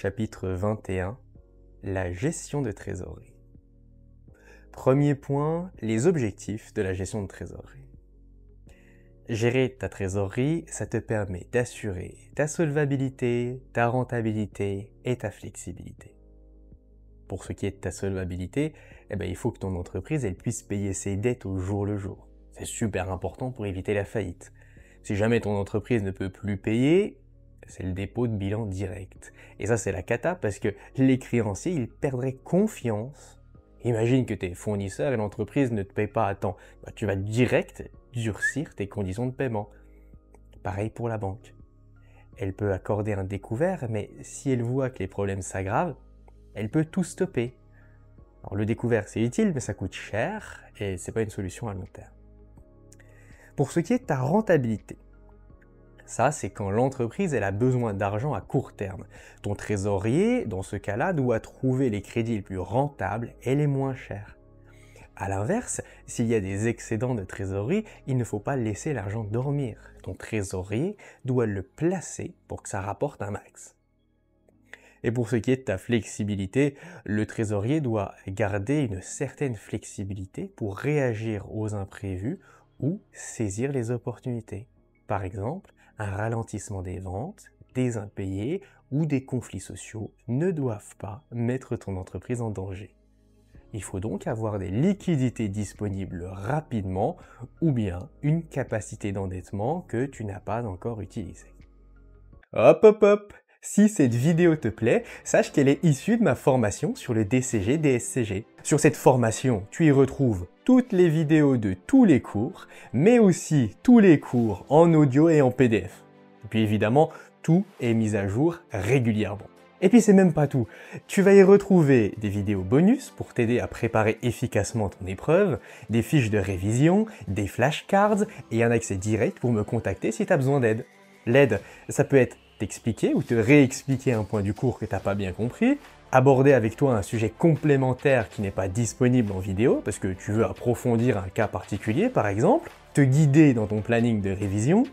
Chapitre 21. La gestion de trésorerie. Premier point, les objectifs de la gestion de trésorerie. Gérer ta trésorerie, ça te permet d'assurer ta solvabilité, ta rentabilité et ta flexibilité. Pour ce qui est de ta solvabilité, il faut que ton entreprise elle puisse payer ses dettes au jour le jour. C'est super important pour éviter la faillite. Si jamais ton entreprise ne peut plus payer, c'est le dépôt de bilan direct. Et ça, c'est la cata parce que les créanciers, ils perdraient confiance. Imagine que tu es fournisseur et l'entreprise ne te paye pas à temps. Tu vas direct durcir tes conditions de paiement. Pareil pour la banque. Elle peut accorder un découvert, mais si elle voit que les problèmes s'aggravent, elle peut tout stopper. Alors le découvert, c'est utile, mais ça coûte cher et c'est pas une solution à long terme. Pour ce qui est de ta rentabilité, ça, c'est quand l'entreprise elle a besoin d'argent à court terme. Ton trésorier, dans ce cas-là, doit trouver les crédits les plus rentables et les moins chers. A l'inverse, s'il y a des excédents de trésorerie, il ne faut pas laisser l'argent dormir. Ton trésorier doit le placer pour que ça rapporte un max. Et pour ce qui est de ta flexibilité, le trésorier doit garder une certaine flexibilité pour réagir aux imprévus ou saisir les opportunités. Par exemple, un ralentissement des ventes, des impayés ou des conflits sociaux ne doivent pas mettre ton entreprise en danger. Il faut donc avoir des liquidités disponibles rapidement ou bien une capacité d'endettement que tu n'as pas encore utilisée. Hop hop hop! Si cette vidéo te plaît, sache qu'elle est issue de ma formation sur le DCG-DSCG. Sur cette formation, tu y retrouves toutes les vidéos de tous les cours, mais aussi tous les cours en audio et en PDF. Et puis évidemment, tout est mis à jour régulièrement. Et puis c'est même pas tout. Tu vas y retrouver des vidéos bonus pour t'aider à préparer efficacement ton épreuve, des fiches de révision, des flashcards et un accès direct pour me contacter si tu as besoin d'aide. L'aide, ça peut être t'expliquer ou te réexpliquer un point du cours que tu n'as pas bien compris, aborder avec toi un sujet complémentaire qui n'est pas disponible en vidéo parce que tu veux approfondir un cas particulier par exemple, te guider dans ton planning de révision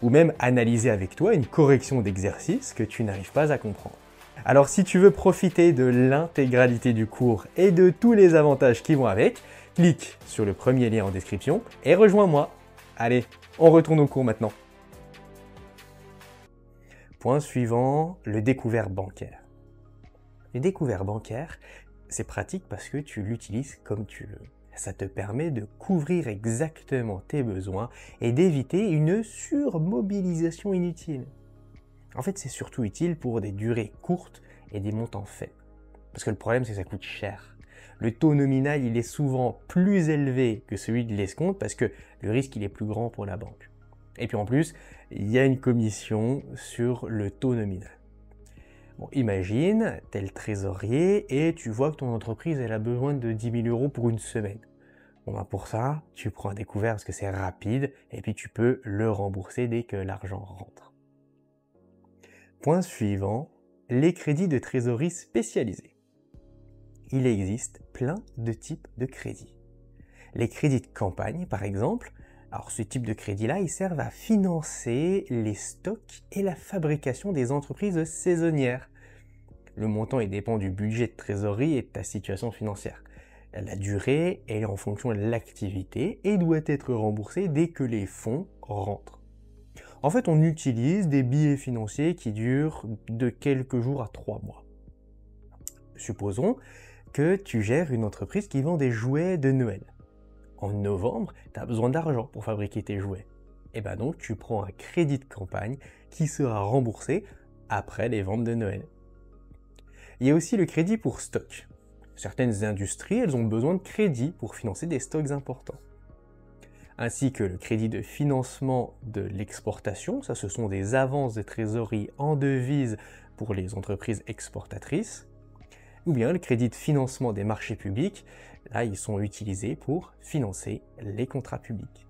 ou même analyser avec toi une correction d'exercice que tu n'arrives pas à comprendre. Alors si tu veux profiter de l'intégralité du cours et de tous les avantages qui vont avec, clique sur le premier lien en description et rejoins-moi. Allez, on retourne au cours maintenant. Point suivant, le découvert bancaire. Le découvert bancaire, c'est pratique parce que tu l'utilises comme tu veux. Ça te permet de couvrir exactement tes besoins et d'éviter une surmobilisation inutile. En fait, c'est surtout utile pour des durées courtes et des montants faibles. Parce que le problème, c'est que ça coûte cher. Le taux nominal, il est souvent plus élevé que celui de l'escompte parce que le risque, il est plus grand pour la banque. Et puis en plus, il y a une commission sur le taux nominal. Bon, imagine, t'es le trésorier et tu vois que ton entreprise elle a besoin de 10 000 € pour une semaine. Pour ça, tu prends un découvert parce que c'est rapide et puis tu peux le rembourser dès que l'argent rentre. Point suivant, les crédits de trésorerie spécialisés. Il existe plein de types de crédits. Les crédits de campagne, par exemple. Alors ce type de crédit-là, ils servent à financer les stocks et la fabrication des entreprises saisonnières. Le montant il dépend du budget de trésorerie et de ta situation financière. La durée est en fonction de l'activité et doit être remboursée dès que les fonds rentrent. En fait, on utilise des billets financiers qui durent de quelques jours à 3 mois. Supposons que tu gères une entreprise qui vend des jouets de Noël. En novembre, tu as besoin d'argent pour fabriquer tes jouets. Et donc, tu prends un crédit de campagne qui sera remboursé après les ventes de Noël. Il y a aussi le crédit pour stock. Certaines industries, elles ont besoin de crédit pour financer des stocks importants. Ainsi que le crédit de financement de l'exportation, ça ce sont des avances de trésorerie en devise pour les entreprises exportatrices. Ou bien le crédit de financement des marchés publics, là ils sont utilisés pour financer les contrats publics.